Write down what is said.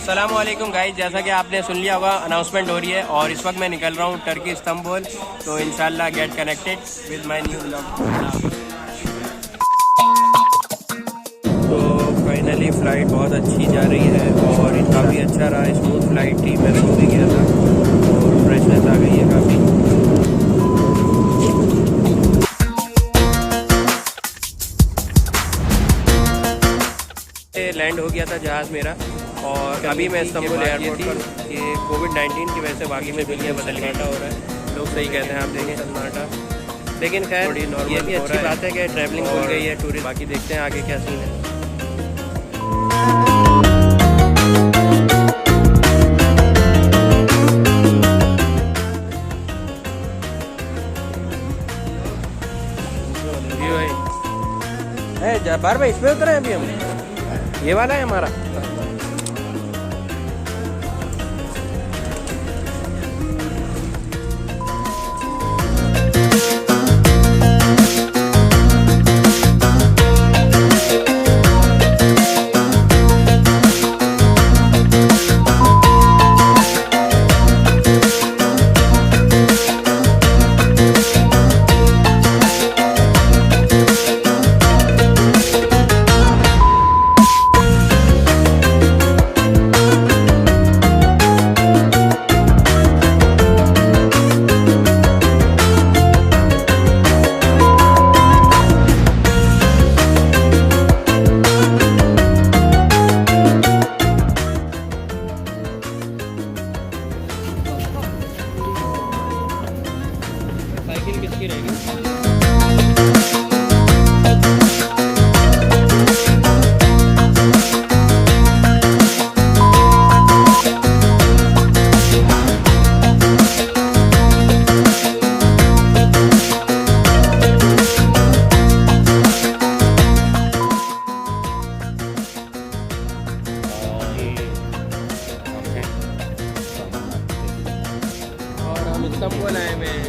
अस्सलामुअलैकुम गाइस, जैसा कि आपने सुन लिया होगा अनाउंसमेंट हो रही है और इस वक्त मैं निकल रहा हूँ टर्की इस्तांबुल। तो इंशाल्लाह get connected with my new blog. तो फाइनली फ़्लाइट बहुत अच्छी जा रही है और काफ़ी अच्छा रहा, स्मूथ फ्लाइट थी। मैं रुक भी गया था और फ्रेशनेस आ गई है काफ़ी। लैंड हो गया था जहाज़ मेरा और अभी मैं इस्तांबुल एयरपोर्ट पर। ये कोविड-19 की वजह से बाकी में दुनिया बदल गया हो रहा है। लोग सही कहते हैं, आप देखें सन्नाटा। लेकिन खैर ये भी अच्छी बात है कि ट्रैवलिंग हो गई है टूरिस्ट। बाकी देखते हैं आगे क्या सीन है। बार भाई इसमें उतरे हैं अभी हम। ये वाला है हमारा। किसकी रहेगी? और हम इस्तांबुल आए हुए हैं।